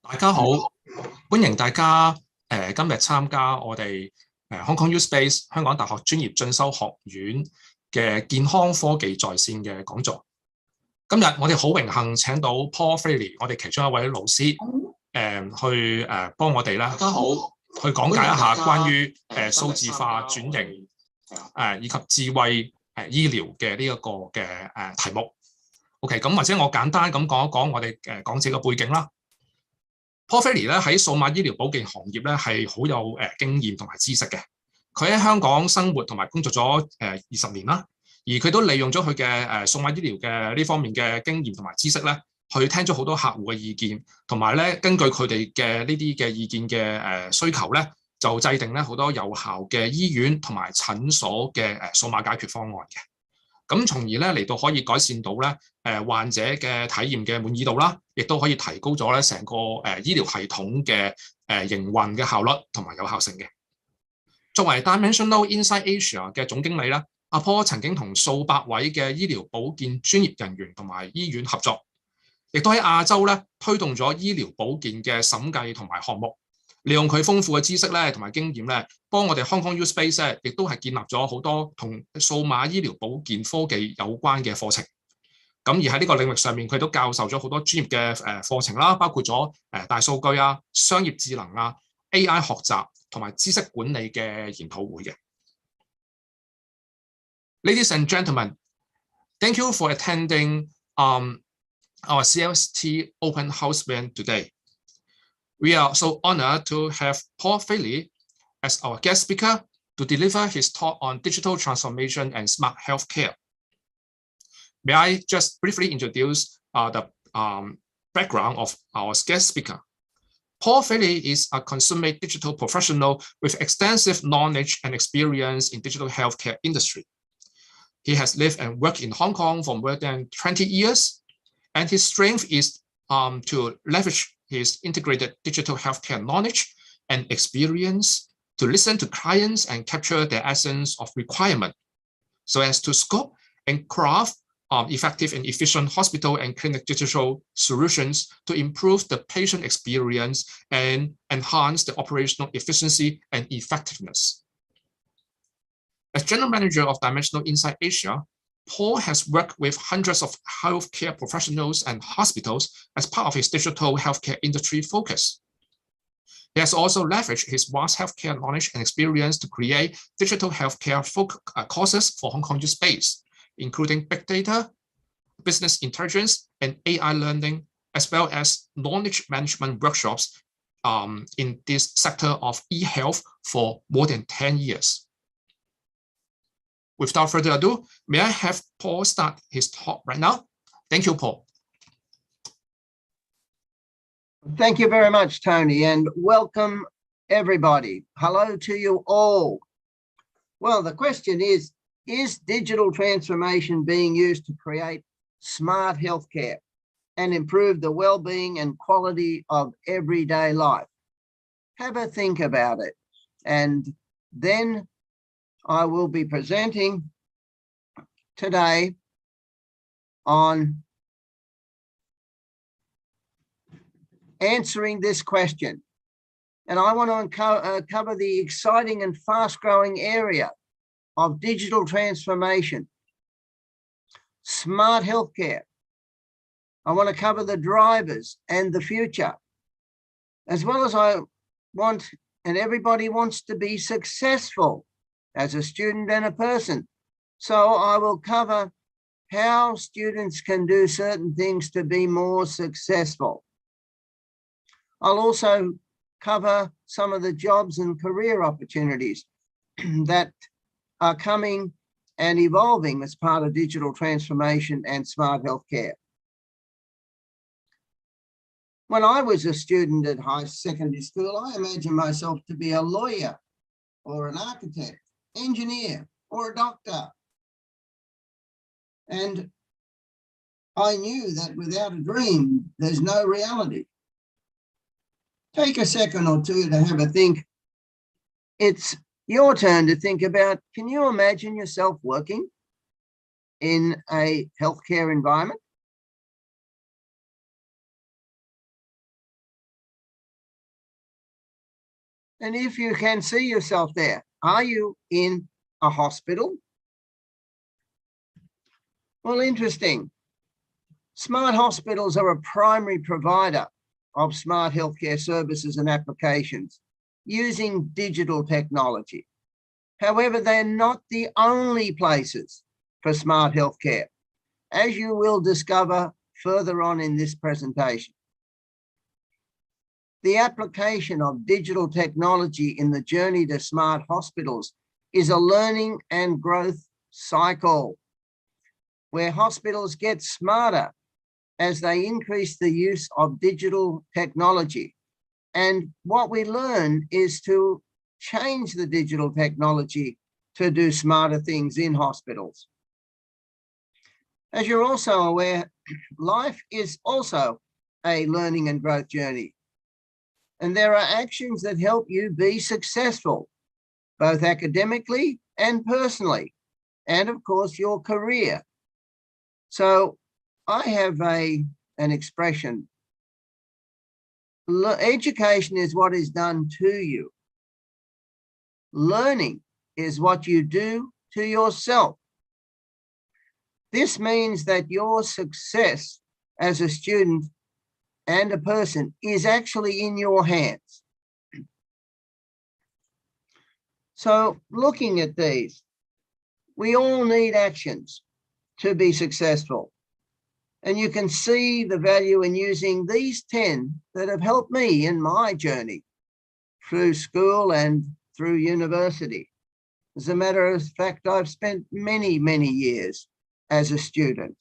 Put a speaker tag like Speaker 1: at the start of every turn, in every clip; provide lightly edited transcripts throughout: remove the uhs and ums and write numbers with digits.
Speaker 1: 大家好，歡迎大家今日參加我哋Hong Kong U Space 香港大學專業進修學院嘅健康科技在線嘅講座。今日我哋好榮幸請到 Paul Freely， 我哋其中一位老師去幫我哋啦，大家好，去講解一下關於數字化轉型以及智慧醫療嘅呢一個嘅題目。OK， 咁或者我簡單咁講一講我哋講者嘅背景啦。Paul Freely 咧喺數碼醫療保健行業咧係好有經驗同埋知識嘅。佢喺香港生活同埋工作咗20年啦，而佢都利用咗佢嘅數碼醫療嘅呢方面嘅經驗同埋知識咧，去聽咗好多客戶嘅意見，同埋咧根據佢哋嘅呢啲嘅意見嘅需求咧，就制定咧好多有效嘅醫院同埋診所嘅數碼解決方案嘅。咁從而咧嚟到可以改善到咧患者嘅體驗嘅滿意度啦，亦都可以提高咗咧成個醫療系統嘅營運嘅效率同埋有效性嘅。作為 Dimensional Insight Asia 嘅總經理咧，阿 Paul 曾經同數百位嘅醫療保健專業人員同埋醫院合作，亦都喺亞洲咧推動咗醫療保健嘅審計同埋項目。利用佢豐富嘅知識咧，同埋經驗咧，幫我哋 Hong Kong U Space 咧，亦都係建立咗好多同數碼醫療保健科技有關嘅課程。咁而喺呢個領域上面，佢都教授咗好多專業嘅課程啦，包括咗大數據啊、商業智能啊、AI 學習同埋知識管理嘅研討會嘅。Ladies and gentlemen, thank you for attending our CLST Open House event today.We are so honored to have Paul Freely as our guest speaker to deliver his talk on digital transformation and smart healthcare. May I just briefly introduce the background of our guest speaker? Paul Freely is a consummate digital professional with extensive knowledge and experience in digital healthcare industry. He has lived and worked in Hong Kong for more than 20 years, and his strength is to leverage his integrated digital healthcare knowledge and experience to listen to clients and capture the essence of requirement so as to scope and craft effective and efficient hospital and clinic digital solutions to improve the patient experience and enhance the operational efficiency and effectiveness. As General Manager of Dimensional Insight Asia, Paul has worked with hundreds of healthcare professionals and hospitals as part of his digital healthcare industry focus. He has also leveraged his vast healthcare knowledge and experience to create digital healthcare courses for Hong Kong U Space, including big data, business intelligence, and AI learning, as well as knowledge management workshops in this sector of e-health for more than 10 years.Without further ado, may I have Paul start his talk right now? Thank you, Paul.
Speaker 2: Thank you very much, Tony, and welcome everybody. Hello to you all. Well, the question is digital transformation being used to create smart healthcare and improve the well-being and quality of everyday life? Have a think about it, and then I will be presenting today on answering this question. And I want to cover the exciting and fast-growing area of digital transformation, smart healthcare. I want to cover the drivers and the future, as well as I want, and everybody wants to be successful as a student and a person. So I will cover how students can do certain things to be more successful. I'll also cover some of the jobs and career opportunities that are coming and evolving as part of digital transformation and smart healthcare. When I was a student at high secondary school, I imagined myself to be a lawyer or an architect, engineer, or a doctor. And I knew that without a dream, there's no reality. Take a second or two to have a think. It's your turn to think about, can you imagine yourself working in a healthcare environment? And if you can see yourself there, are you in a hospital? Well, interesting. Smart hospitals are a primary provider of smart healthcare services and applications using digital technology. However, they're not the only places for smart healthcare, as you will discover further on in this presentation. The application of digital technology in the journey to smart hospitals is a learning and growth cycle where hospitals get smarter as they increase the use of digital technology. And what we learn is to change the digital technology to do smarter things in hospitals. As you're also aware, life is also a learning and growth journey. And there are actions that help you be successful, both academically and personally, and of course, your career. So I have an expression. Education is what is done to you. Learning is what you do to yourself. This means that your success as a student and a person is actually in your hands. So looking at these, we all need actions to be successful. And you can see the value in using these 10 that have helped me in my journey through school and through university. As a matter of fact, I've spent many, many years as a student.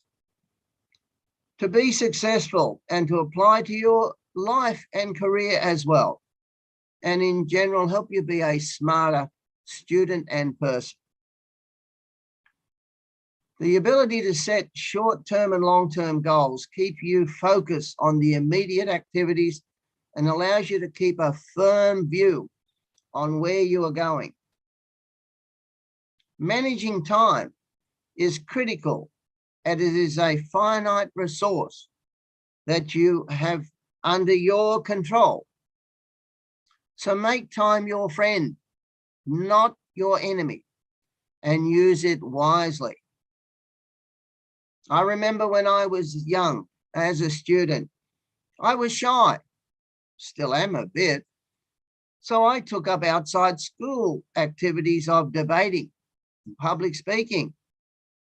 Speaker 2: To be successful and to apply to your life and career as well. And in general, help you be a smarter student and person. The ability to set short-term and long-term goals keep you focused on the immediate activities and allows you to keep a firm view on where you are going. Managing time is critical, and it is a finite resource that you have under your control. So make time your friend, not your enemy, and use it wisely. I remember when I was young as a student, I was shy, still am a bit. So I took up outside school activities of debating, public speaking,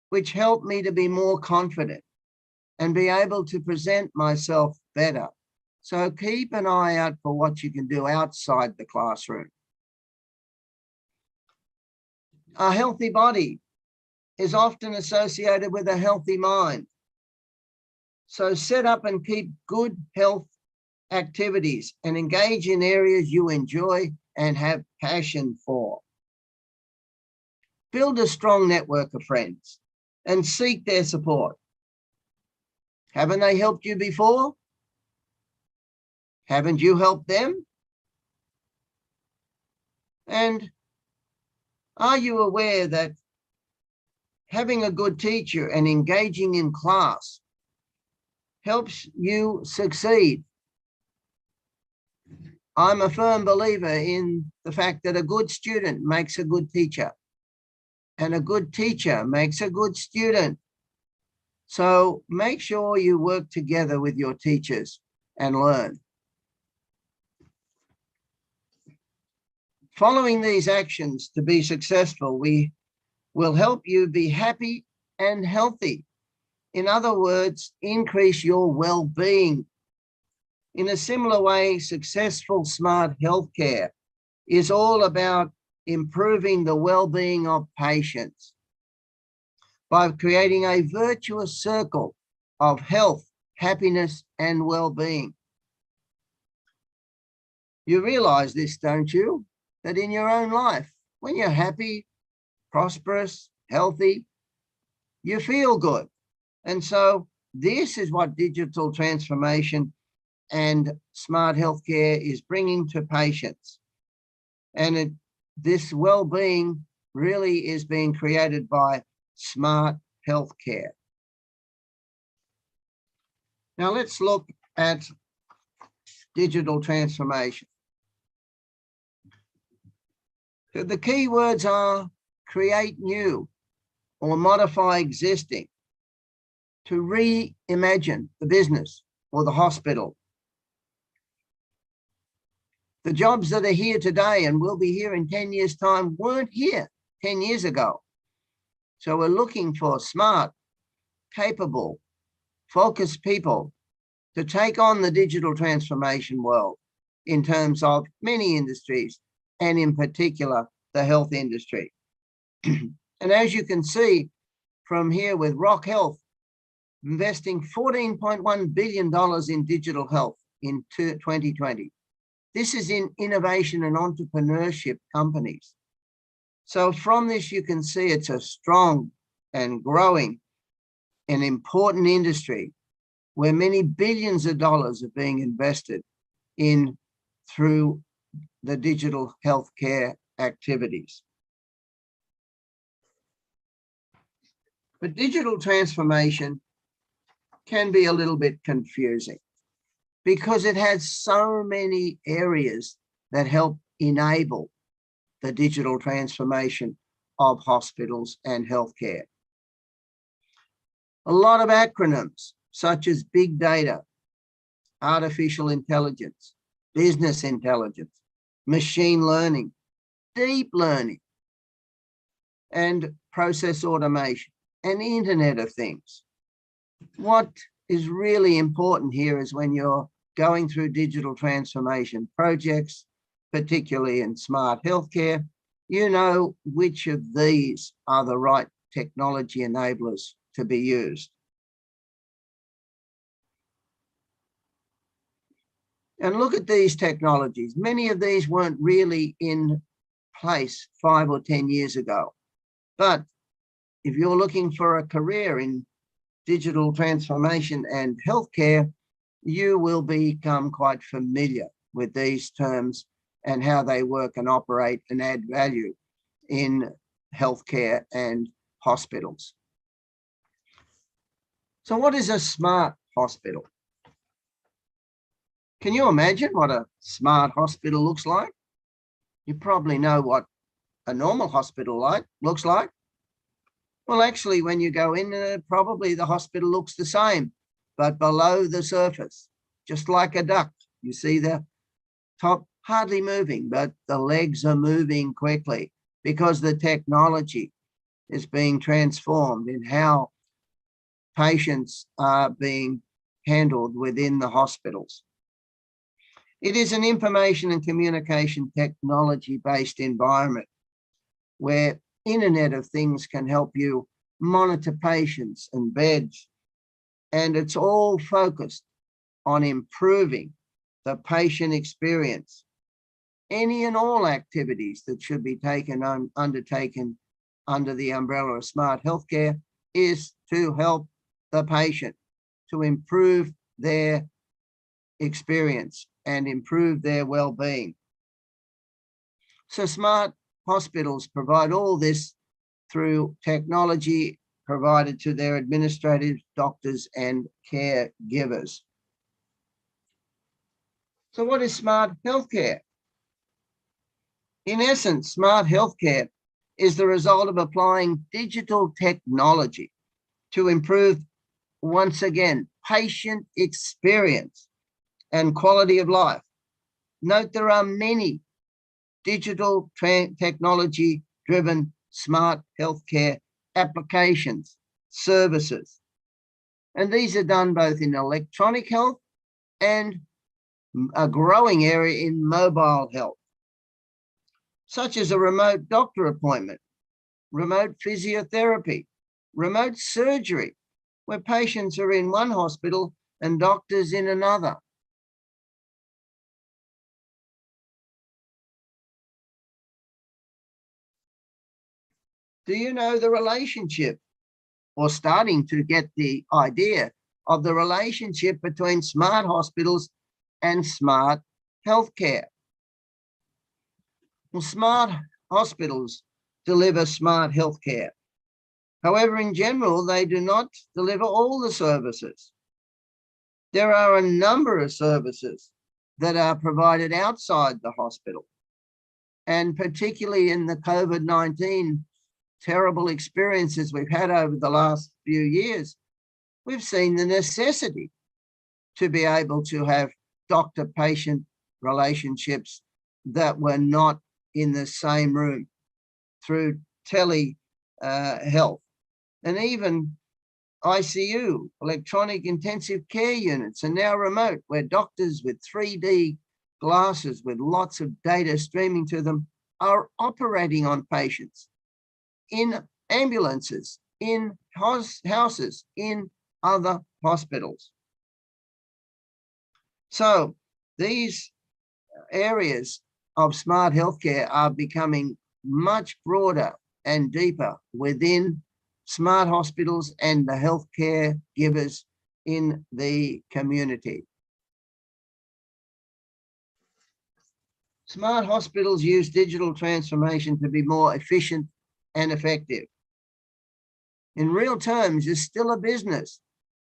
Speaker 2: which helped me to be more confident and be able to present myself better. So keep an eye out for what you can do outside the classroom. A healthy body is often associated with a healthy mind. So set up and keep good health activities and engage in areas you enjoy and have passion for. Build a strong network of friends and seek their support. Haven't they helped you before? Haven't you helped them? And are you aware that having a good teacher and engaging in class helps you succeed? I'm a firm believer in the fact that a good student makes a good teacher, and a good teacher makes a good student. So make sure you work together with your teachers and learn. Following these actions to be successful, we will help you be happy and healthy. In other words, increase your well-being. In a similar way, successful smart healthcare is all about improving the well-being of patients by creating a virtuous circle of health, happiness, and well-being. You realize this, don't you? That in your own life, when you're happy, prosperous, healthy, you feel good. And so this is what digital transformation and smart healthcare is bringing to patients. And this well-being really is being created by smart healthcare. Now let's look at digital transformation. The key words are create new or modify existing, to reimagine the business or the hospital. The jobs that are here today and will be here in 10 years' time weren't here 10 years ago. So we're looking for smart, capable, focused people to take on the digital transformation world in terms of many industries, and in particular, the health industry. And as you can see from here with Rock Health, investing $14.1 billion in digital health in 2020. This is in innovation and entrepreneurship companies. So from this, you can see it's a strong and growing and important industry where many billions of dollars are being invested in through the digital healthcare activities. But digital transformation can be a little bit confusing because it has so many areas that help enable the digital transformation of hospitals and healthcare. A lot of acronyms such as big data, artificial intelligence, business intelligence, machine learning, deep learning, and process automation, and Internet of Things. What is really important here is when you're going through digital transformation projects, particularly in smart healthcare, you know which of these are the right technology enablers to be used. And look at these technologies. Many of these weren't really in place 5 or 10 years ago. But if you're looking for a career in digital transformation and healthcare, you will become quite familiar with these terms and how they work and operate and add value in healthcare and hospitals. So what is a smart hospital? Can you imagine what a smart hospital looks like? You probably know what a normal hospital looks like. Well, actually, when you go in, probably the hospital looks the same, but below the surface, just like a duck. You see the top hardly moving, but the legs are moving quickly because the technology is being transformed in how patients are being handled within the hospitals. It is an information and communication technology-based environment where Internet of Things can help you monitor patients and beds. And it's all focused on improving the patient experience. Any and all activities that should be undertaken under the umbrella of smart healthcare is to help the patient to improve their experience and improve their well-being. So smart hospitals provide all this through technology provided to their administrators, doctors, and caregivers. So what is smart healthcare? In essence, smart healthcare is the result of applying digital technology to improve, once again, patient experience and quality of life. Note there are many digital technology-driven smart healthcare applications, services. And these are done both in electronic health and a growing area in mobile health, such as a remote doctor appointment, remote physiotherapy, remote surgery, where patients are in one hospital and doctors in another. Do you know the relationship, or starting to get the idea of the relationship between smart hospitals and smart healthcare? Well, smart hospitals deliver smart healthcare. However, in general, they do not deliver all the services. There are a number of services that are provided outside the hospital. And particularly in the COVID-19 terrible experiences we've had over the last few years, we've seen the necessity to be able to have doctor-patient relationships that were not in the same room through tele health. And even ICU, electronic intensive care units, are now remote, where doctors with 3D glasses with lots of data streaming to them are operating on patients in ambulances, in houses, in other hospitals. So these areas of smart healthcare are becoming much broader and deeper within smart hospitals and the healthcare givers in the community. Smart hospitals use digital transformation to be more efficient and effective. In real terms, it's still a business.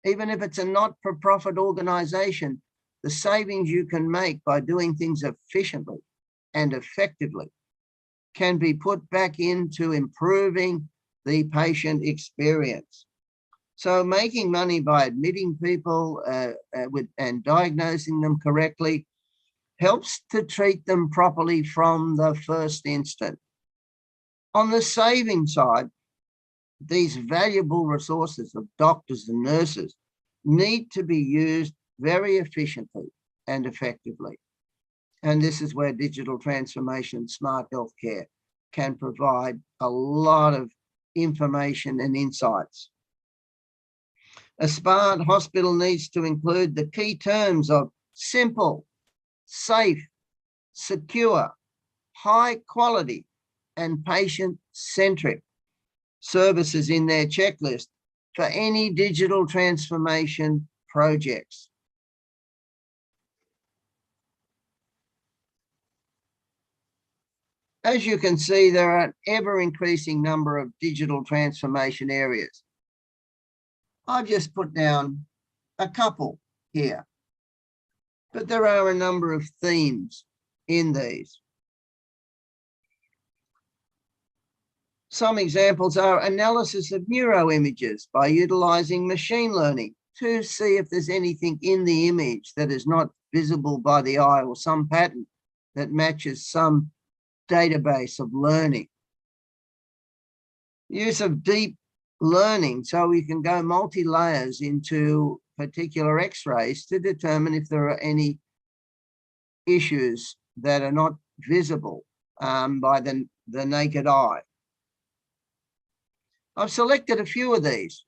Speaker 2: Even if it's a not-for-profit organization, the savings you can make by doing things efficiently and effectively can be put back into improving the patient experience. So making money by admitting people and diagnosing them correctly helps to treat them properly from the first instant. On the saving side, these valuable resources of doctors and nurses need to be used very efficiently and effectively. And this is where digital transformation, smart healthcare can provide a lot of information and insights. A smart hospital needs to include the key terms of simple, safe, secure, high quality, and patient-centric services in their checklist for any digital transformation projects. As you can see, there are an ever-increasing number of digital transformation areas. I've just put down a couple here, but there are a number of themes in these. Some examples are analysis of neuroimages by utilizing machine learning to see if there's anything in the image that is not visible by the eye, or some pattern that matches some database of learning. Use of deep learning, so we can go multi-layers into particular x-rays to determine if there are any issues that are not visible by the naked eye. I've selected a few of these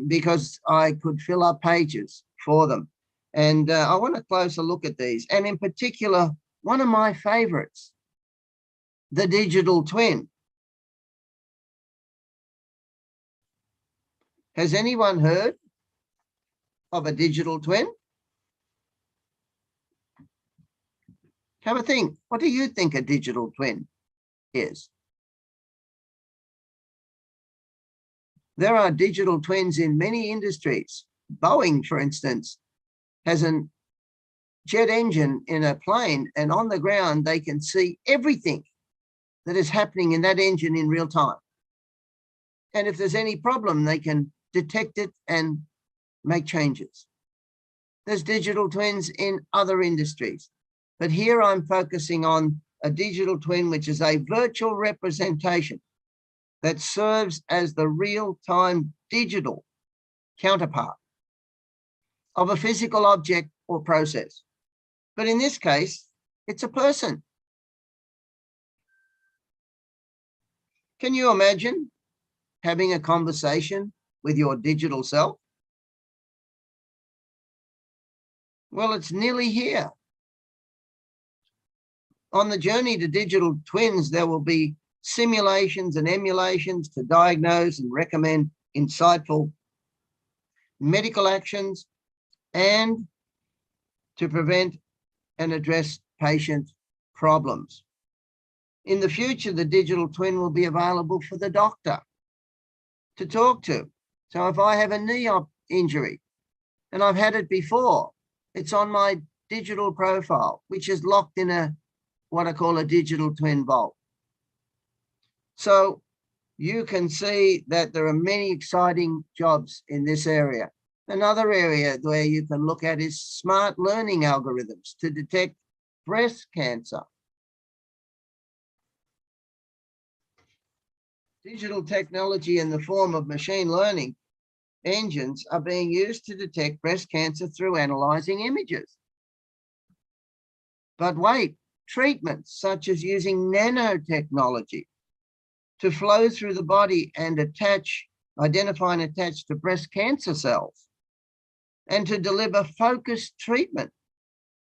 Speaker 2: because I could fill up pages for them. And I want a closer look at these. And in particular, one of my favorites, the digital twin. Has anyone heard of a digital twin? Have a think. What do you think a digital twin is? There are digital twins in many industries. Boeing, for instance, has a jet engine in a plane, and on the ground, they can see everything that is happening in that engine in real time. And if there's any problem, they can detect it and make changes. There's digital twins in other industries, but here I'm focusing on a digital twin, which is a virtual representation that serves as the real-time digital counterpart of a physical object or process. But in this case, it's a person. Can you imagine having a conversation with your digital self? Well, it's nearly here. On the journey to digital twins, there will be simulations and emulations to diagnose and recommend insightful medical actions and to prevent and address patient problems. In the future, the digital twin will be available for the doctor to talk to. So if I have a knee injury and I've had it before, it's on my digital profile, which is locked in a what I call a digital twin vault. So you can see that there are many exciting jobs in this area. Another area where you can look at is smart learning algorithms to detect breast cancer. Digital technology in the form of machine learning engines are being used to detect breast cancer through analyzing images. But wait, treatments such as using nanotechnology to flow through the body and identify and attach to breast cancer cells, and to deliver focused treatment.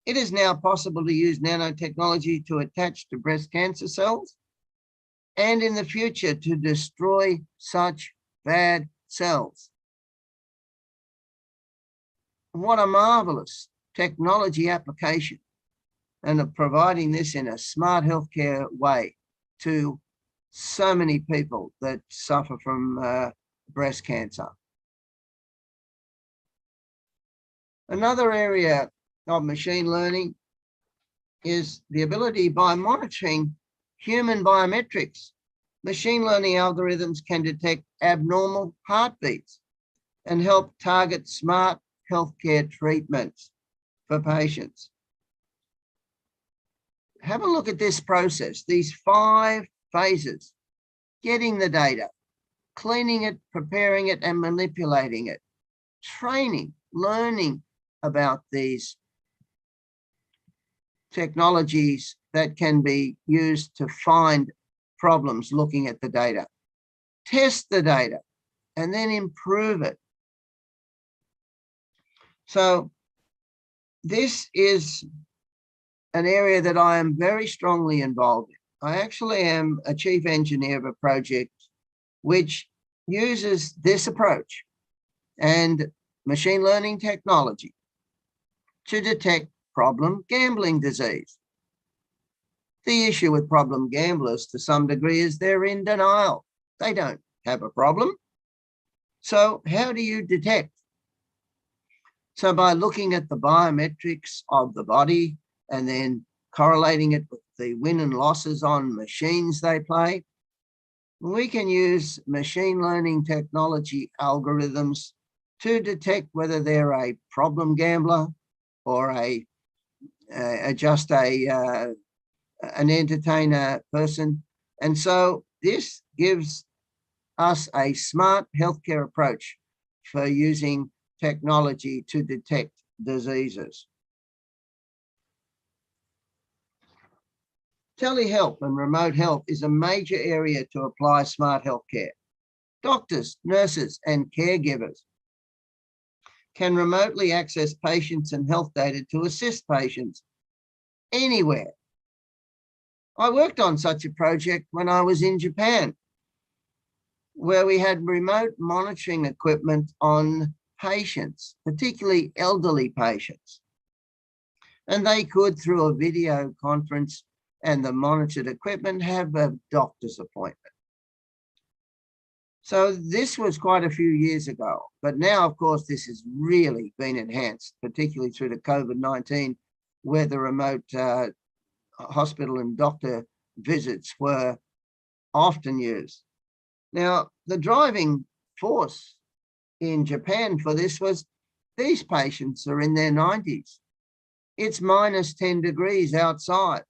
Speaker 2: It is now possible to use nanotechnology to attach to breast cancer cells, and in the future to destroy such bad cells. What a marvelous technology application, and providing this in a smart healthcare way to so many people that suffer from breast cancer. Another area of machine learning is the ability, by monitoring human biometrics, machine learning algorithms can detect abnormal heartbeats and help target smart healthcare treatments for patients. Have a look at this process, these 5 phases: getting the data, cleaning it, preparing it, and manipulating it, training, learning about these technologies that can be used to find problems looking at the data, test the data, and then improve it. So this is an area that I am very strongly involved in. I actually am a chief engineer of a project which uses this approach and machine learning technology to detect problem gambling disease. The issue with problem gamblers to some degree is they're in denial. They don't have a problem. So how do you detect? So by looking at the biometrics of the body and then correlating it with the win and losses on machines they play, we can use machine learning technology algorithms to detect whether they're a problem gambler or just an entertainer person. And so this gives us a smart healthcare approach for using technology to detect diseases. Telehealth and remote health is a major area to apply smart healthcare. Doctors, nurses, and caregivers can remotely access patients and health data to assist patients anywhere. I worked on such a project when I was in Japan, where we had remote monitoring equipment on patients, particularly elderly patients. And they could, through a video conference and the monitored equipment, have a doctor's appointment. So this was quite a few years ago, but now, of course, this has really been enhanced, particularly through the COVID-19, where the remote hospital and doctor visits were often used. Now, the driving force in Japan for this was these patients are in their 90s. It's minus 10 degrees outside.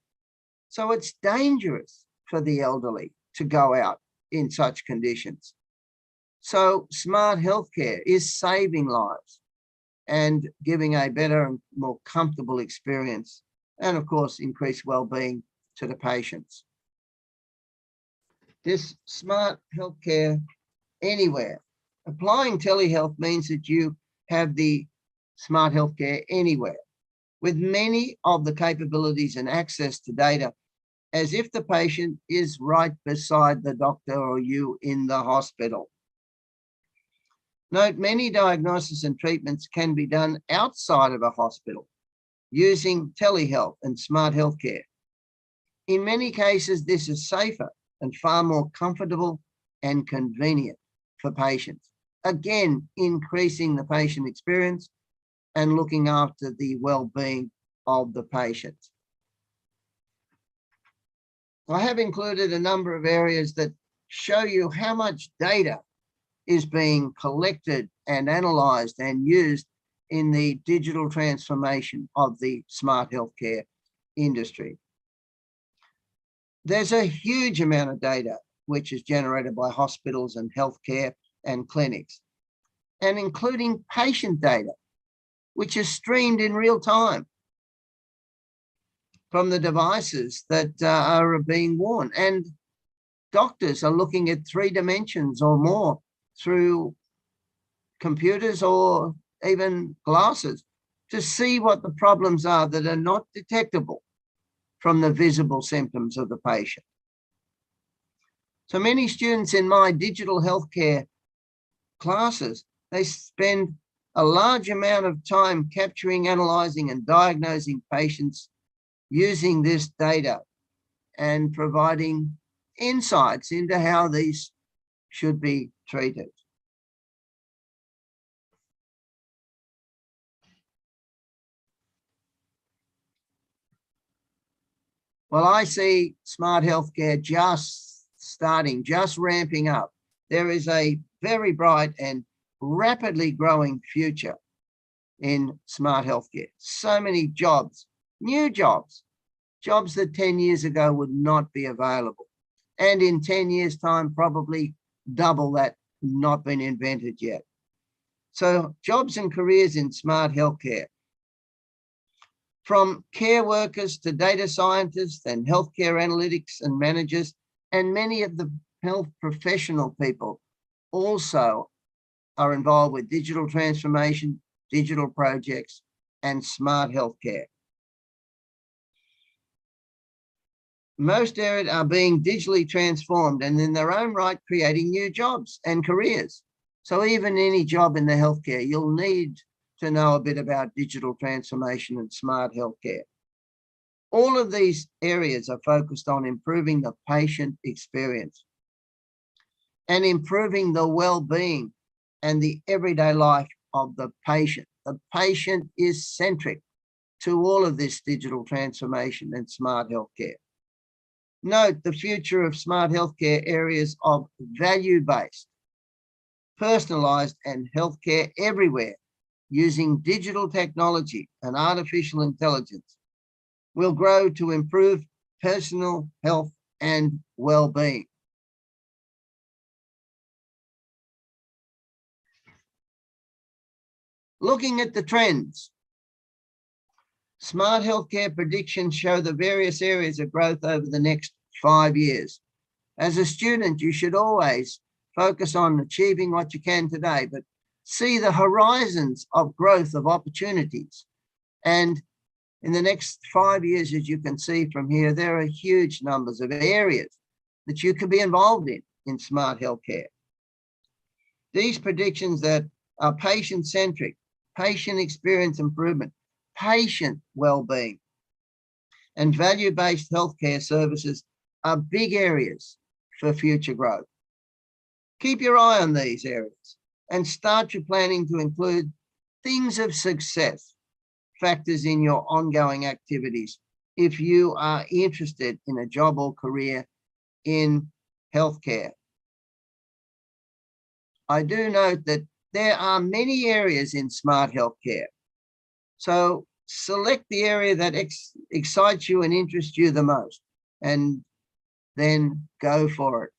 Speaker 2: So it's dangerous for the elderly to go out in such conditions. So smart healthcare is saving lives and giving a better and more comfortable experience, and of course, increased well-being to the patients. This smart healthcare anywhere. Applying telehealth means that you have the smart healthcare anywhere, with many of the capabilities and access to data as if the patient is right beside the doctor or you in the hospital. Note, many diagnoses and treatments can be done outside of a hospital using telehealth and smart healthcare. In many cases, this is safer and far more comfortable and convenient for patients. Again, increasing the patient experience and looking after the well-being of the patient. I have included a number of areas that show you how much data is being collected and analyzed and used in the digital transformation of the smart healthcare industry. There's a huge amount of data which is generated by hospitals and healthcare and clinics, and including patient data, which is streamed in real time from the devices that are being worn. And doctors are looking at 3 dimensions or more through computers or even glasses to see what the problems are that are not detectable from the visible symptoms of the patient. So many students in my digital healthcare classes, they spend a large amount of time capturing, analyzing, and diagnosing patients using this data and providing insights into how these should be treated. Well, I see smart healthcare just starting, just ramping up. There is a very bright and rapidly growing future in smart healthcare. So many jobs, new jobs that 10 years ago would not be available. And in 10 years' time, probably double that, not been invented yet. So jobs and careers in smart healthcare, from care workers to data scientists and healthcare analytics and managers, and many of the health professional people also are involved with digital transformation, digital projects, and smart healthcare. Most areas are being digitally transformed and in their own right creating new jobs and careers. So even any job in the healthcare, you'll need to know a bit about digital transformation and smart healthcare. All of these areas are focused on improving the patient experience and improving the well-being and the everyday life of the patient. The patient is centric to all of this digital transformation and smart healthcare. Note the future of smart healthcare areas of value-based, personalized, and healthcare everywhere using digital technology and artificial intelligence will grow to improve personal health and well-being. Looking at the trends, smart healthcare predictions show the various areas of growth over the next 5 years. As a student, you should always focus on achieving what you can today, but see the horizons of growth of opportunities. And in the next 5 years, as you can see from here, there are huge numbers of areas that you can be involved in smart healthcare. These predictions that are patient-centric, patient experience improvement, patient well-being, and value-based healthcare services are big areas for future growth. Keep your eye on these areas and start your planning to include things of success factors in your ongoing activities if you are interested in a job or career in healthcare. I do note that there are many areas in smart healthcare. So select the area that excites you and interests you the most, and then go for it.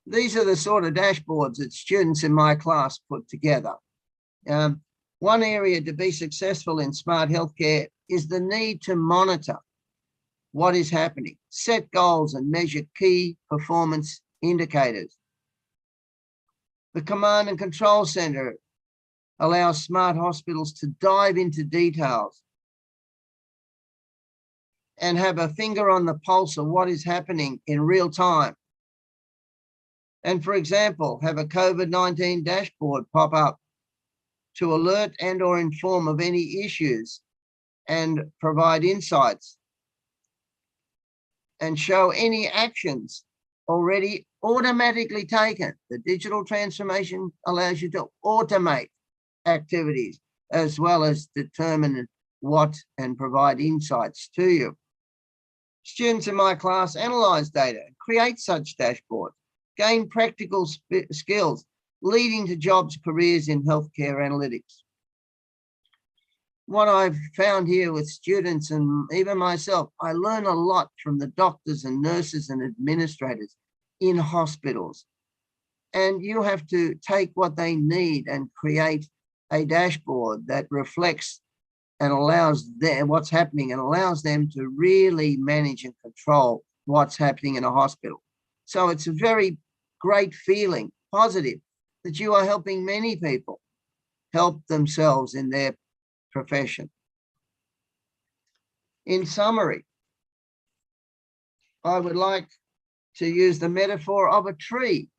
Speaker 2: These are the sort of dashboards that students in my class put together. One area to be successful in smart healthcare is the need to monitor what is happening, set goals, and measure key performance indicators. The Command and Control Center allows smart hospitals to dive into details and have a finger on the pulse of what is happening in real time. And for example, have a COVID-19 dashboard pop up to alert and or inform of any issues and provide insights and show any actions already automatically taken. The digital transformation allows you to automate activities, as well as determine what and provide insights to you. Students in my class analyze data, create such dashboards, gain practical skills, leading to jobs, careers in healthcare analytics. What I've found here with students and even myself, I learn a lot from the doctors and nurses and administrators in hospitals. And you have to take what they need and create a dashboard that reflects and allows them what's happening and allows them to really manage and control what's happening in a hospital. So it's a very great feeling, positive, that you are helping many people help themselves in their profession. In summary, I would like to use the metaphor of a tree.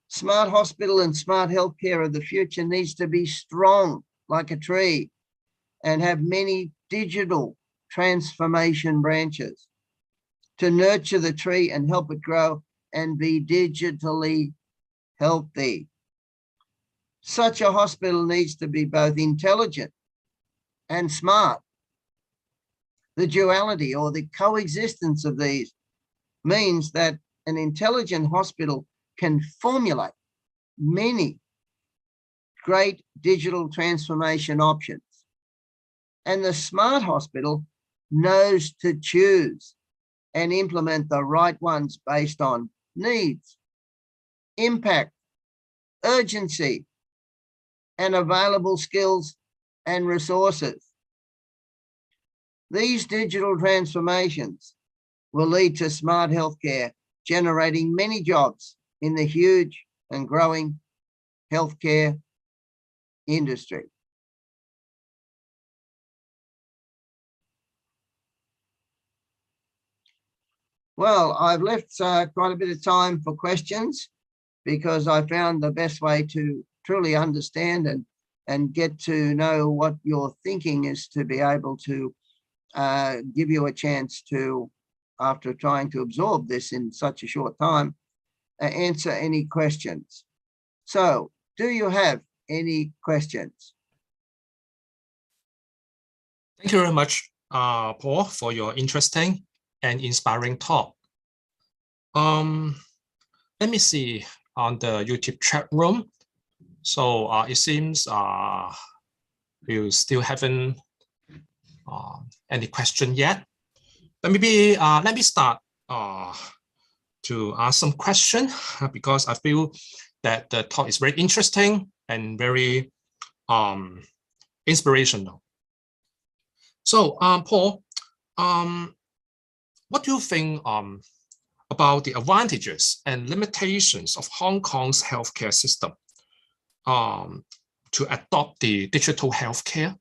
Speaker 2: Smart hospital and smart healthcare of the future needs to be strong like a tree and have many digital transformation branches to nurture the tree and help it grow and be digitally healthy. Such a hospital needs to be both intelligent and smart. The duality or the coexistence of these means that an intelligent hospital can formulate many great digital transformation options. And the smart hospital knows to choose and implement the right ones based on needs, impact, urgency, and available skills and resources. These digital transformations will lead to smart healthcare, generating many jobs in the huge and growing healthcare industry. Well, I've left quite a bit of time for questions because I found the best way to truly understand and get to know what you're thinking is to be able to give you a chance to, after trying to absorb this in such a short time, answer any questions. So, do you have any questions?
Speaker 1: Thank you very much, Paul, for your interesting and inspiring talk. Let me see on the YouTube chat room. So it seems we still haven't any question yet. But maybe let me start to ask some question because I feel that the talk is very interesting and very inspirational. So Paul, what do you think about the advantages and limitations of Hong Kong's healthcare system to adopt the digital healthcare?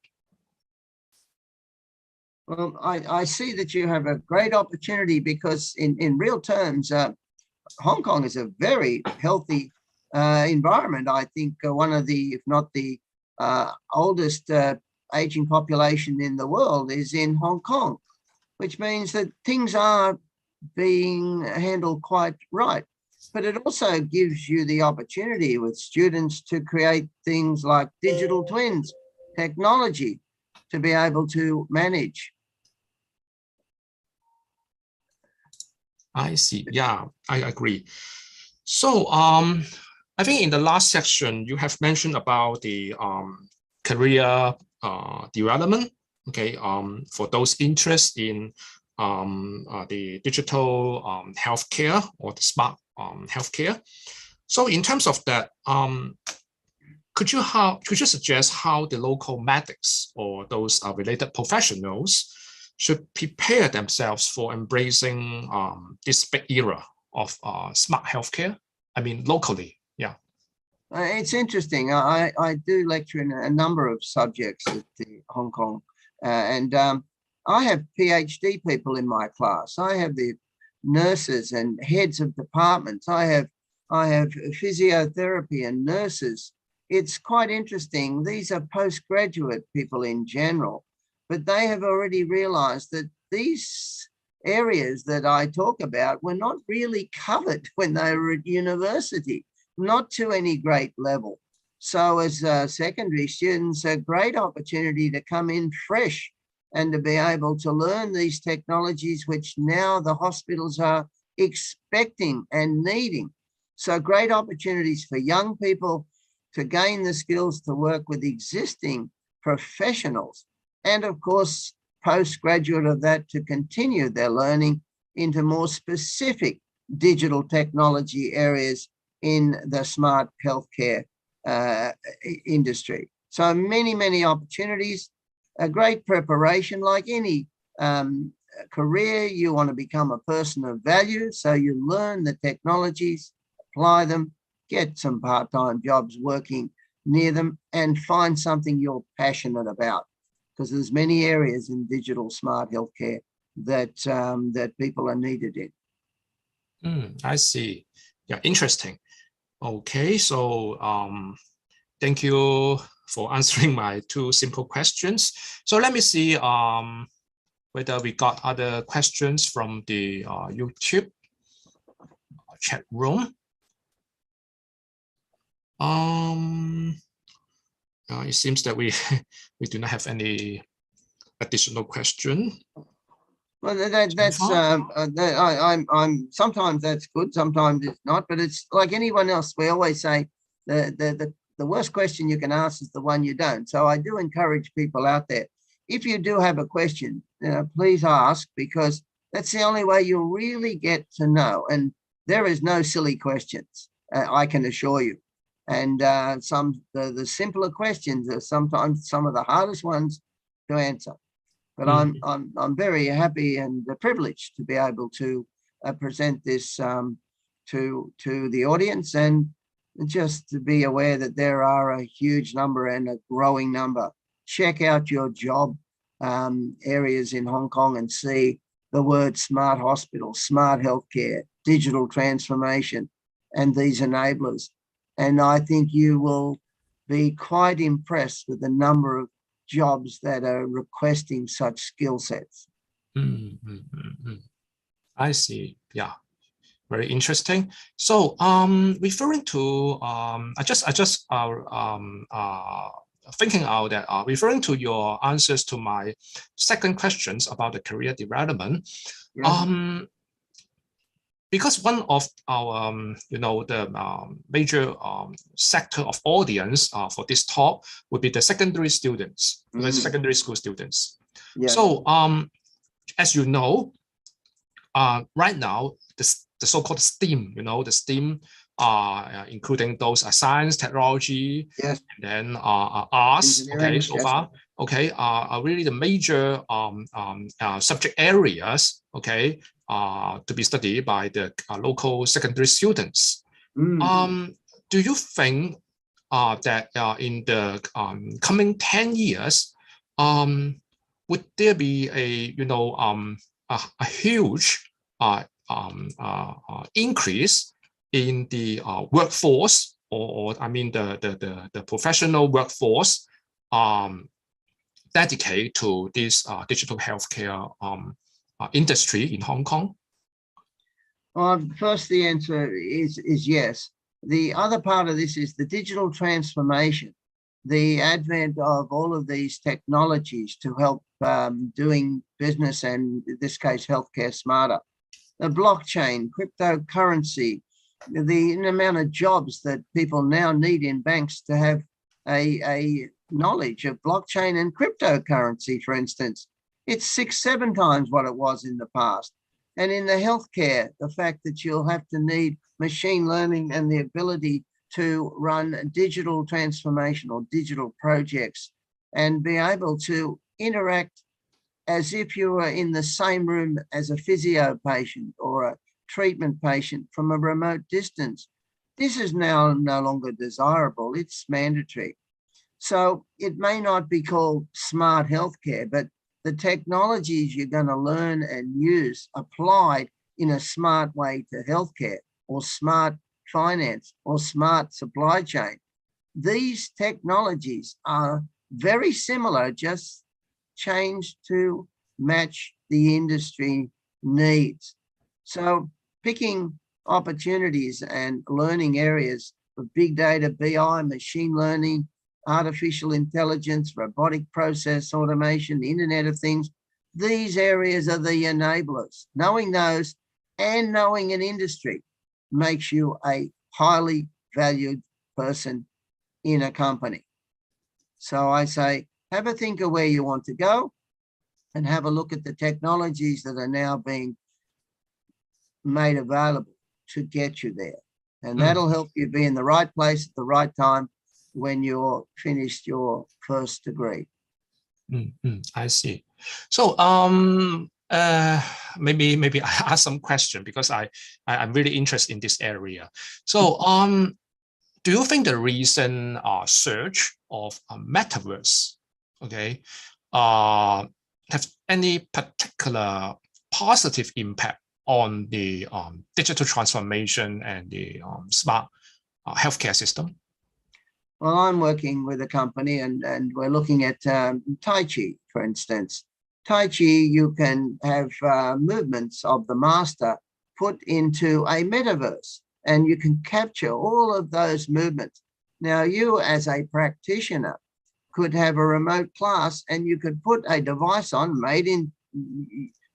Speaker 2: Well, I see that you have a great opportunity because in real terms, Hong Kong is a very healthy environment. I think one of the, if not the oldest aging population in the world is in Hong Kong, which means that things are being handled quite right. But it also gives you the opportunity with students to create things like digital twins, technology, to be able to manage.
Speaker 1: I see. Yeah, I agree. So I think in the last section, you have mentioned about the career development, okay, for those interested in the digital healthcare or the smart healthcare. So in terms of that, could you suggest how the local medics or those related professionals should prepare themselves for embracing this big era of smart healthcare? I mean, locally, yeah.
Speaker 2: It's interesting. I do lecture in a number of subjects at the Hong Kong, and I have PhD people in my class. I have the nurses and heads of departments. I have physiotherapy and nurses. It's quite interesting. These are postgraduate people in general, but they have already realized that these areas that I talk about were not really covered when they were at university, not to any great level. So as secondary students, a great opportunity to come in fresh and to be able to learn these technologies, which now the hospitals are expecting and needing. So great opportunities for young people to gain the skills to work with existing professionals. And of course, postgraduate of that, to continue their learning into more specific digital technology areas in the smart healthcare industry. So many opportunities, a great preparation. Like any career, you want to become a person of value. So you learn the technologies, apply them, get some part-time jobs working near them, and find something you're passionate about. Because there's many areas in digital smart healthcare that that people are needed in.
Speaker 1: I see. Yeah, interesting. Okay, so thank you for answering my two simple questions. So let me see whether we got other questions from the YouTube chat room. It seems that we do not have any additional question.
Speaker 2: Well, that's I'm sometimes that's good, sometimes it's not, but it's like anyone else. We always say the worst question you can ask is the one you don't. So I do encourage people out there, if you do have a question, please ask, because that's the only way you'll really get to know. And there is no silly questions, I can assure you. And the simpler questions are sometimes some of the hardest ones to answer. But I'm very happy and privileged to be able to present this to the audience, and just to be aware that there are a huge number and a growing number. Check out your job areas in Hong Kong and see the word smart hospital, smart healthcare, digital transformation, and these enablers. And I think you will be quite impressed with the number of jobs that are requesting such skill sets.
Speaker 1: I see. Yeah, very interesting. So referring to I just thinking out that referring to your answers to my second questions about the career development. Yeah. Because one of our, the major sector of audience for this talk would be the secondary students, secondary school students. Yeah. So, as you know, right now, the so-called STEAM, the STEAM, including those science, technology, yes, and then arts, okay, so yes, far, okay, are really the major subject areas, okay, to be studied by the local secondary students. Do you think that in the coming 10 years, would there be a huge increase in the workforce, or I mean the professional workforce dedicated to this digital healthcare industry in Hong Kong?
Speaker 2: Well, first, the answer is yes. The other part of this is the digital transformation, the advent of all of these technologies to help doing business, and in this case, healthcare smarter. The blockchain, cryptocurrency, the amount of jobs that people now need in banks to have a knowledge of blockchain and cryptocurrency, for instance. It's 6-7 times what it was in the past. And in the healthcare, the fact that you'll have to need machine learning and the ability to run digital transformation or digital projects and be able to interact as if you were in the same room as a physio patient or a treatment patient from a remote distance. This is now no longer desirable, it's mandatory. So it may not be called smart healthcare, but the technologies you're going to learn and use applied in a smart way to healthcare, or smart finance, or smart supply chain. These technologies are very similar, just changed to match the industry needs. So picking opportunities and learning areas of big data, BI, machine learning, artificial intelligence, robotic process automation, the Internet of Things. These areas are the enablers. Knowing those and knowing an industry makes you a highly valued person in a company. So I say, have a think of where you want to go and have a look at the technologies that are now being made available to get you there. And that'll help you be in the right place at the right time when you're finished your first degree.
Speaker 1: I see. So maybe I ask some question because I'm really interested in this area. So do you think the recent surge of metaverse, okay, have any particular positive impact on the digital transformation and the smart healthcare system?
Speaker 2: Well, I'm working with a company and we're looking at Tai Chi, for instance. Tai Chi, you can have movements of the master put into a metaverse and you can capture all of those movements. Now, you as a practitioner could have a remote class and you could put a device on made in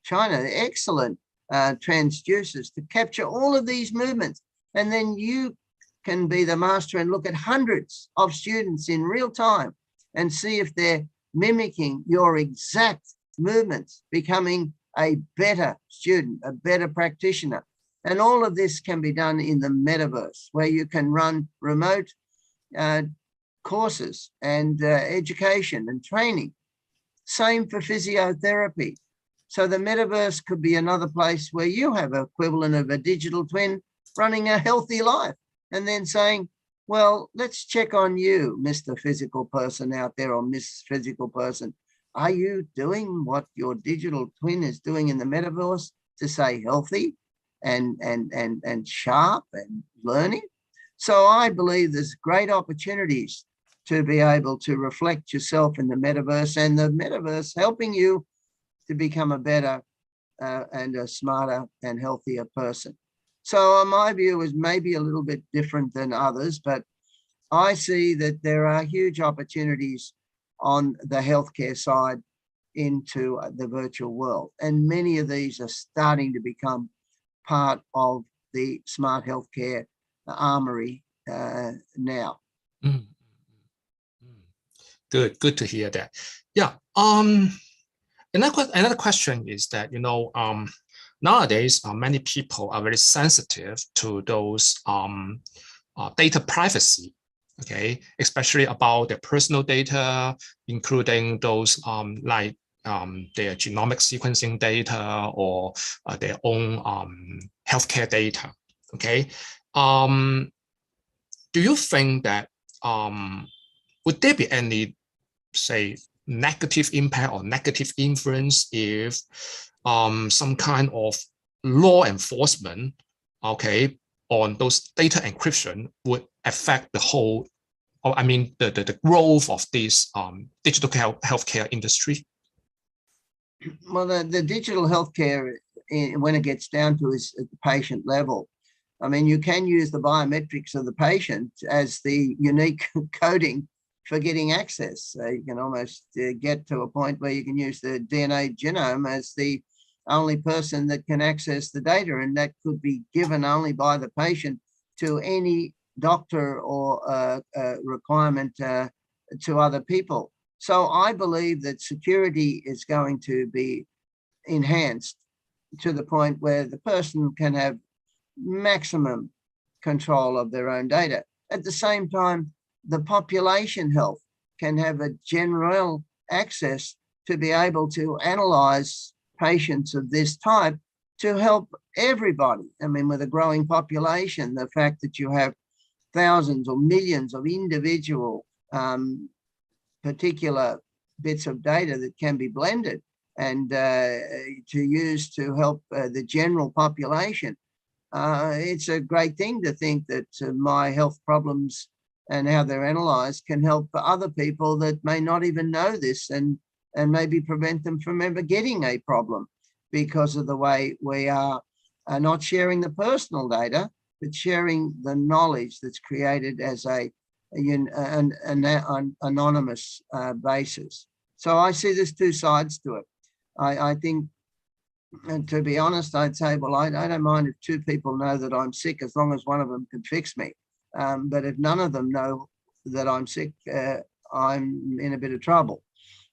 Speaker 2: China, excellent transducers to capture all of these movements. And then you can be the master and look at hundreds of students in real time and see if they're mimicking your exact movements, becoming a better student, a better practitioner. And all of this can be done in the metaverse where you can run remote courses and education and training. Same for physiotherapy. So the metaverse could be another place where you have an equivalent of a digital twin running a healthy life. And then saying, well, let's check on you, Mr. Physical Person out there or Miss Physical Person. Are you doing what your digital twin is doing in the metaverse to stay healthy and sharp and learning? So I believe there's great opportunities to be able to reflect yourself in the metaverse and the metaverse helping you to become a better and a smarter and healthier person. So my view is maybe a little bit different than others, but I see that there are huge opportunities on the healthcare side into the virtual world. And many of these are starting to become part of the smart healthcare armory now.
Speaker 1: Good to hear that. Yeah. Another question is that, nowadays, many people are very sensitive to those data privacy, okay, especially about their personal data, including those like their genomic sequencing data or their own healthcare data, okay. Do you think that would there be any, say, negative impact or negative influence if some kind of law enforcement, okay, on those data encryption would affect the whole, or I mean, the growth of this digital healthcare industry?
Speaker 2: Well, the digital healthcare, when it gets down to is at the patient level. I mean, you can use the biometrics of the patient as the unique coding for getting access. You can almost get to a point where you can use the DNA genome as the only person that can access the data, and that could be given only by the patient to any doctor or requirement to other people. So I believe that security is going to be enhanced to the point where the person can have maximum control of their own data. At the same time, the population health can have a general access to be able to analyze patients of this type to help everybody. I mean, with a growing population, the fact that you have thousands or millions of individual particular bits of data that can be blended and to use to help the general population. It's a great thing to think that my health problems and how they're analyzed can help other people that may not even know this and maybe prevent them from ever getting a problem because of the way we are not sharing the personal data, but sharing the knowledge that's created as an anonymous basis. So I see there's two sides to it. I think, and to be honest, I'd say, well, I don't mind if two people know that I'm sick as long as one of them can fix me. But if none of them know that I'm sick, I'm in a bit of trouble.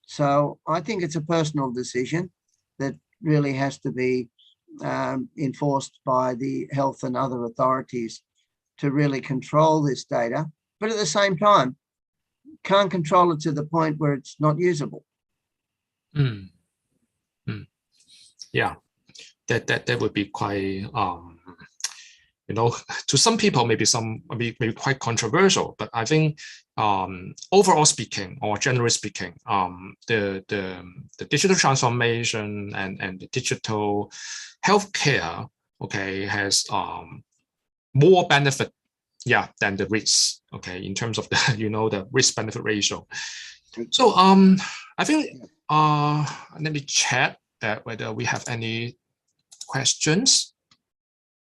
Speaker 2: So I think it's a personal decision that really has to be enforced by the health and other authorities to really control this data. But at the same time, can't control it to the point where it's not usable.
Speaker 1: Yeah, that would be quite to some people maybe quite controversial, but I think overall speaking, or generally speaking, the digital transformation and the digital healthcare, okay, has more benefit, than the risk, okay, in terms of the the risk benefit ratio. So I think let me check that whether we have any questions.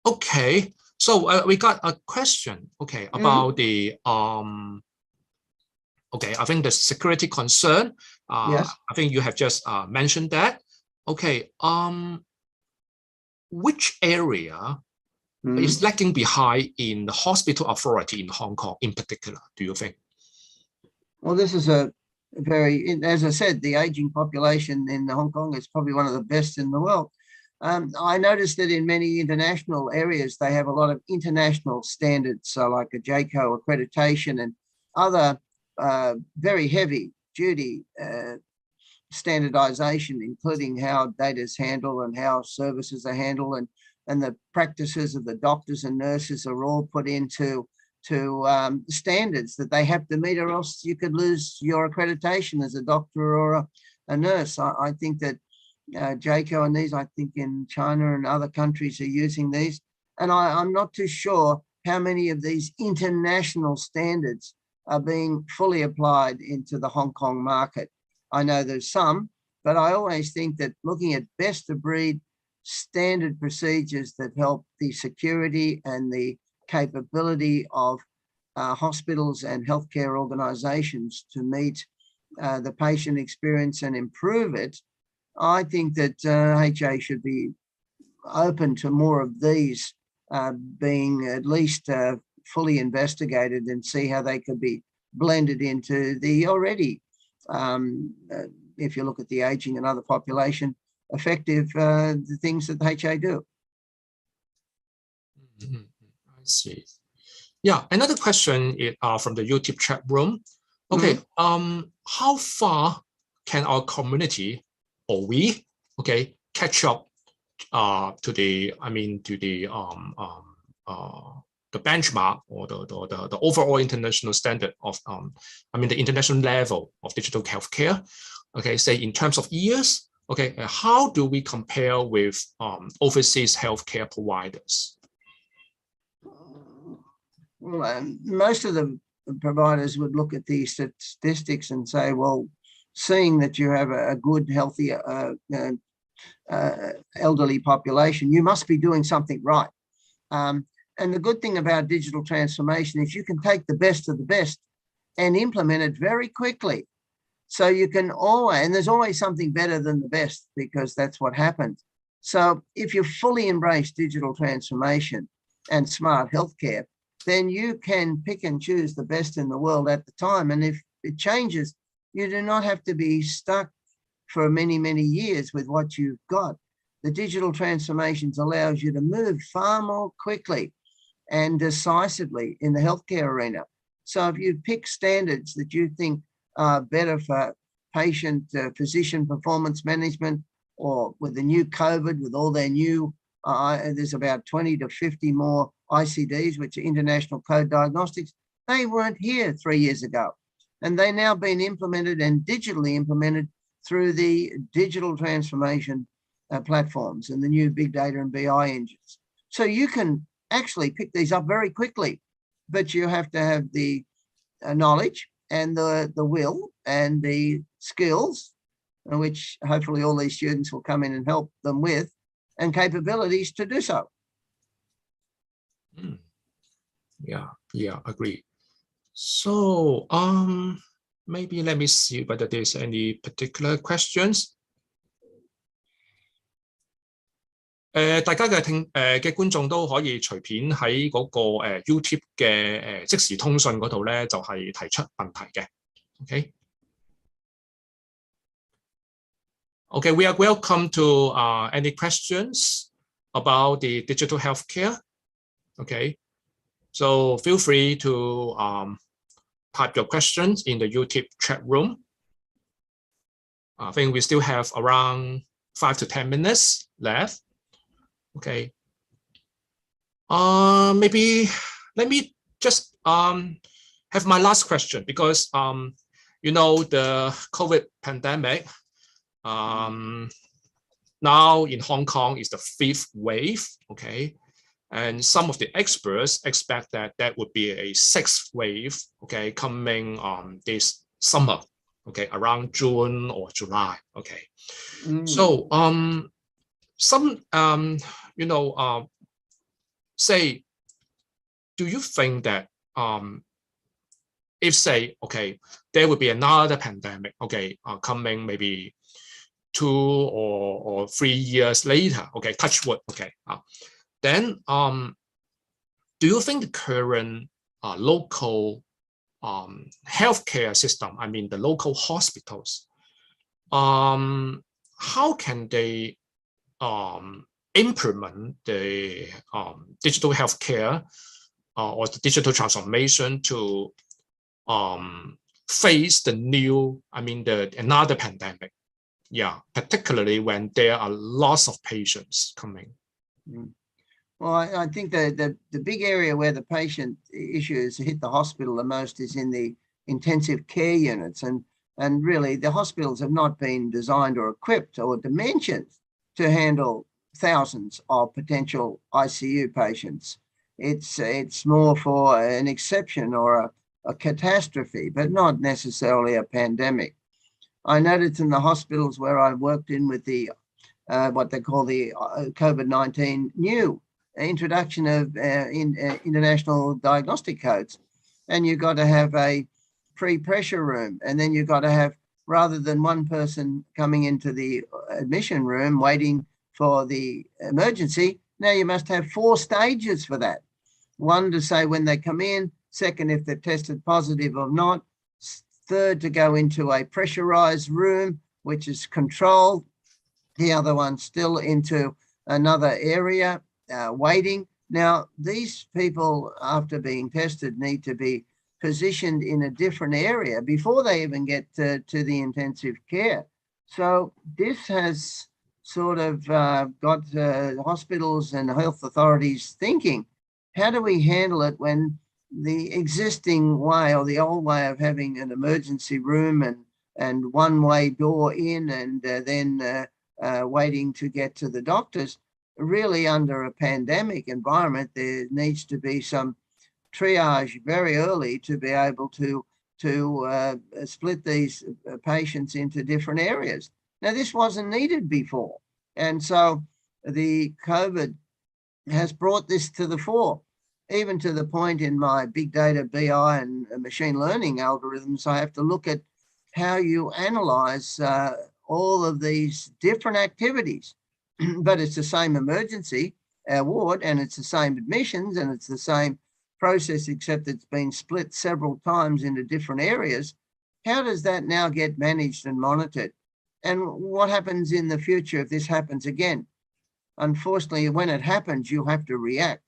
Speaker 1: Okay, so we got a question, okay, about the okay, I think the security concern.
Speaker 2: Yes.
Speaker 1: I think you have just mentioned that. Okay, which area is lagging behind in the hospital authority in Hong Kong in particular, do you think?
Speaker 2: Well, this is a very, as I said, the aging population in Hong Kong is probably one of the best in the world. I noticed that in many international areas, they have a lot of international standards, so like a JCO accreditation and other very heavy duty standardization, including how data is handled and how services are handled, and the practices of the doctors and nurses are all put into standards that they have to meet, or else you could lose your accreditation as a doctor or a nurse. I think that JCO and these, I think in China and other countries are using these. And I'm not too sure how many of these international standards are being fully applied into the Hong Kong market. I know there's some, but I always think that looking at best of breed standard procedures that help the security and the capability of hospitals and healthcare organizations to meet the patient experience and improve it, I think that HA should be open to more of these being at least fully investigated and see how they could be blended into the already, if you look at the aging and other population, effective the things that the HA do.
Speaker 1: I see. Yeah, another question is from the YouTube chat room. Okay, how far can our community or we, okay, catch up to the benchmark or the overall international standard of the international level of digital healthcare? Okay, say in terms of years. Okay, how do we compare with overseas healthcare providers?
Speaker 2: Well, most of the providers would look at these statistics and say, well, seeing that you have a good, healthy elderly population, you must be doing something right. And the good thing about digital transformation is you can take the best of the best and implement it very quickly. So you can always, and there's always something better than the best, because that's what happens. So if you fully embrace digital transformation and smart healthcare, then you can pick and choose the best in the world at the time. And if it changes, you do not have to be stuck for many, many years with what you've got. The digital transformations allows you to move far more quickly and decisively in the healthcare arena. So if you pick standards that you think are better for patient physician performance management, or with the new COVID, with all their new, there's about 20 to 50 more ICDs, which are international code diagnostics. They weren't here 3 years ago, and they're now being implemented and digitally implemented through the digital transformation platforms and the new big data and BI engines. So you can actually pick these up very quickly, but you have to have the knowledge and the will and the skills, which hopefully all these students will come in and help them with, and capabilities to do so.
Speaker 1: Yeah, agree. So maybe let me see whether there's any particular questions. 大家嘅觀眾都可以隨便喺嗰個YouTube 嘅即時通訊嗰度咧，就係提出問題嘅。Okay, we are welcome to any questions about the digital healthcare. Okay, so feel free to type your questions in the YouTube chat room. I think we still have around 5 to 10 minutes left. Okay. Maybe let me just have my last question because you know the COVID pandemic now in Hong Kong is the 5th wave. Okay, and some of the experts expect that that would be a 6th wave. Okay, coming this summer. Okay, around June or July. Okay, so some you know say, do you think that if say okay there would be another pandemic, okay, coming maybe 2 or 3 years later, okay, touch wood, okay, then do you think the current local healthcare system, I mean the local hospitals, how can they implement the digital healthcare or the digital transformation to face the new, I mean another pandemic? Yeah, particularly when there are lots of patients coming.
Speaker 2: Well, I think the big area where the patient issues hit the hospital the most is in the intensive care units. And really, the hospitals have not been designed or equipped or dimensioned to handle thousands of potential ICU patients. It's more for an exception or a catastrophe, but not necessarily a pandemic. I noticed in the hospitals where I worked in with the what they call the COVID-19 new introduction of international diagnostic codes, and you've got to have a pre-pressure room, and then you've got to have, rather than one person coming into the admission room waiting for the emergency, now you must have 4 stages for that. One to say when they come in, second if they've tested positive or not, third to go into a pressurized room which is controlled, the other one still into another area waiting. Now these people, after being tested, need to be positioned in a different area before they even get to the intensive care. So this has sort of got hospitals and health authorities thinking, how do we handle it when the existing way or the old way of having an emergency room and one-way door in and then waiting to get to the doctors, really under a pandemic environment, there needs to be some triage very early to be able to split these patients into different areas. Now, this wasn't needed before. And so the COVID has brought this to the fore, even to the point in my big data BI and machine learning algorithms, I have to look at how you analyze all of these different activities. But it's the same emergency ward, and it's the same admissions, and it's the same process, except it's been split several times into different areas. How does that now get managed and monitored? And what happens in the future if this happens again? Unfortunately, when it happens, you have to react.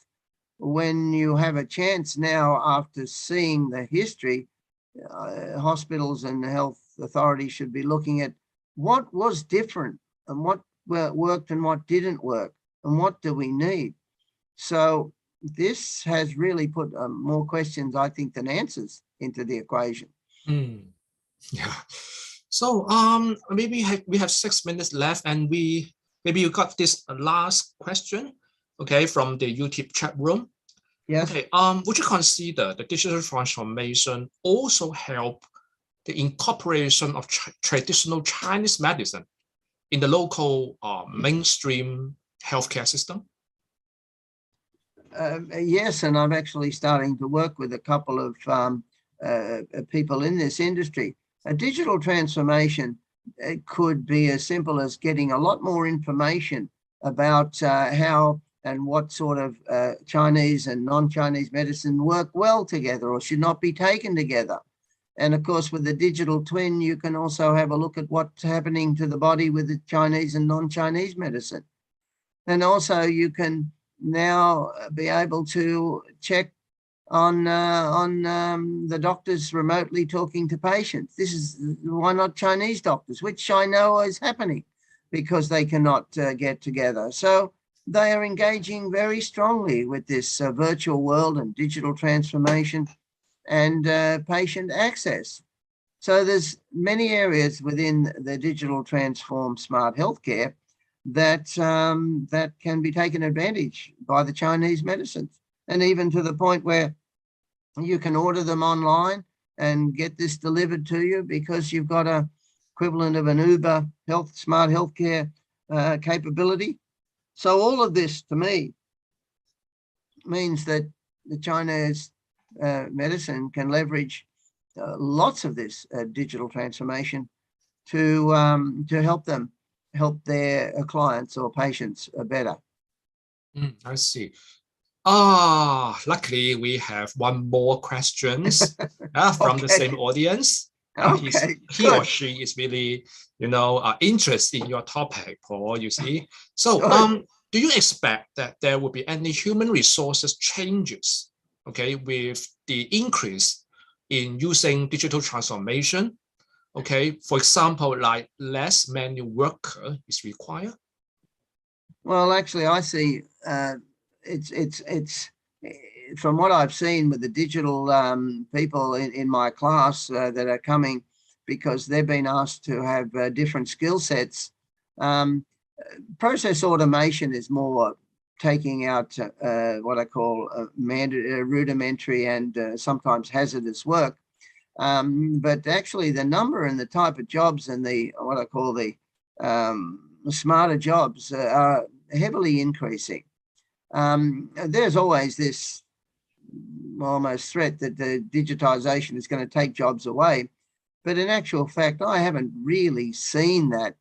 Speaker 2: When you have a chance now, after seeing the history, hospitals and health authorities should be looking at what was different and what worked and what didn't work and what do we need. So this has really put more questions, I think, than answers into the equation.
Speaker 1: Yeah. So maybe we have 6 minutes left, and maybe you got this last question, okay, from the YouTube chat room.
Speaker 2: Yes.
Speaker 1: Okay. Would you consider the digital transformation also help the incorporation of traditional Chinese medicine in the local mainstream healthcare system?
Speaker 2: Yes, and I'm actually starting to work with a couple of people in this industry. A digital transformation could be as simple as getting a lot more information about how and what sort of Chinese and non-Chinese medicine work well together or should not be taken together. And of course, with the digital twin, you can also have a look at what's happening to the body with the Chinese and non-Chinese medicine. And also you can now be able to check on the doctors remotely talking to patients. This is why not Chinese doctors, which I know is happening because they cannot get together. So they are engaging very strongly with this virtual world and digital transformation and patient access. So there's many areas within the digital transformed smart healthcare that that can be taken advantage by the Chinese medicines, and even to the point where you can order them online and get this delivered to you because you've got a equivalent of an Uber smart healthcare capability. So all of this to me means that the Chinese medicine can leverage lots of this digital transformation to help them help their clients or patients better.
Speaker 1: I see. Luckily we have one more questions from the same audience. He or she is really, interested in your topic, Paul, you see. So do you expect that there will be any human resources changes, okay, with the increase in using digital transformation? Okay, for example, like less manual worker is required?
Speaker 2: Well, actually, I see it's from what I've seen with the digital people in my class that are coming because they've been asked to have different skill sets. Process automation is more taking out what I call rudimentary and sometimes hazardous work. But actually the number and the type of jobs and the what I call the smarter jobs are heavily increasing. There's always this almost threat that the digitization is going to take jobs away. But in actual fact, I haven't really seen that.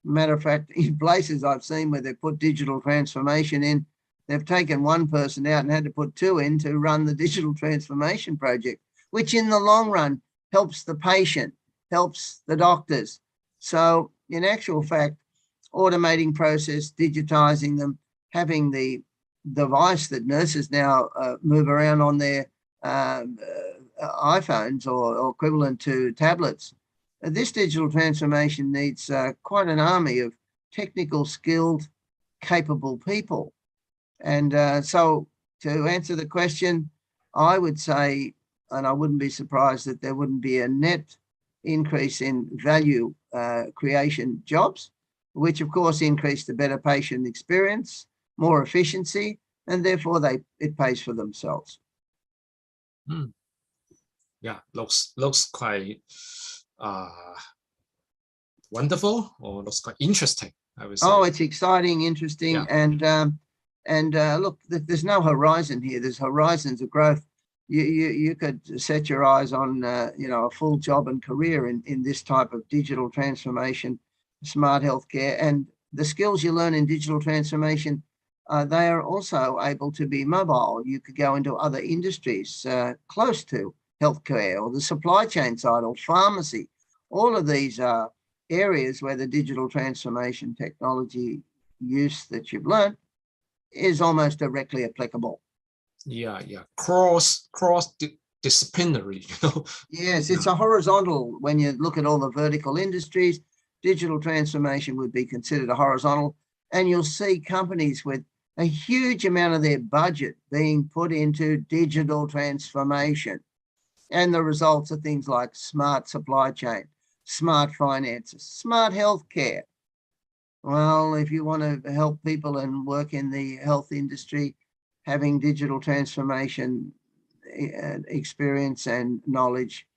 Speaker 2: Matter of fact, in places I've seen where they've put digital transformation in, they've taken one person out and had to put two in to run the digital transformation project, which in the long run helps the patient, helps the doctors. So in actual fact, automating process, digitizing them, having the device that nurses now move around on their iPhones or equivalent to tablets. This digital transformation needs quite an army of technical, skilled, capable people. And so to answer the question, I would say, and I wouldn't be surprised that there wouldn't be a net increase in value creation jobs, which of course increase the better patient experience, more efficiency, and therefore it pays for themselves.
Speaker 1: Yeah, looks quite wonderful, or looks quite interesting, I would say.
Speaker 2: Oh, it's exciting, interesting, yeah. And look, there's no horizon here. There's horizons of growth. You could set your eyes on a full job and career in this type of digital transformation, smart healthcare, and the skills you learn in digital transformation. They are also able to be mobile. You could go into other industries close to healthcare or the supply chain side or pharmacy. All of these are areas where the digital transformation technology use that you've learned is almost directly applicable.
Speaker 1: Yeah. Cross disciplinary,
Speaker 2: Yes, it's a horizontal. When you look at all the vertical industries, digital transformation would be considered a horizontal, and you'll see companies with a huge amount of their budget being put into digital transformation. And the results are things like smart supply chain, smart finances, smart healthcare. Well, if you want to help people and work in the health industry, having digital transformation experience and knowledge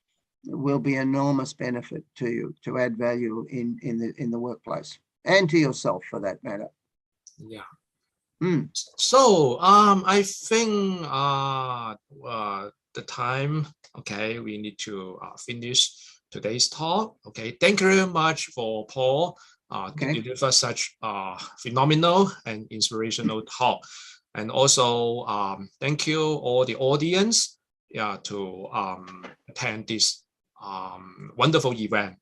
Speaker 2: will be enormous benefit to you, to add value in the workplace and to yourself for that matter.
Speaker 1: Yeah. So I think the time. Okay, we need to finish today's talk. Okay, thank you very much for Paul to deliver such phenomenal and inspirational talk. And also thank you all the audience to attend this wonderful event.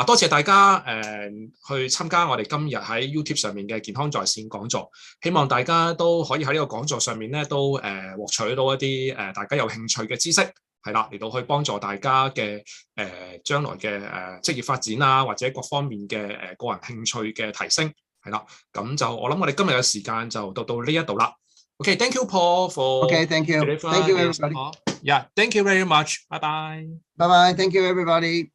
Speaker 1: 多謝大家去參加我哋今日喺 YouTube 上面嘅健康在線講座，希望大家都可以喺呢個講座上面咧都獲取到一啲大家有興趣嘅知識，係啦，嚟到去幫助大家嘅將來嘅職業發展啊，或者各方面嘅個人興趣嘅提升，係啦，咁就我諗我哋今日嘅時間就到呢一度啦。Okay, thank you, Paul, for
Speaker 2: thank you everybody.
Speaker 1: Yeah, thank you very much. Bye bye.
Speaker 2: Bye bye. Thank you everybody.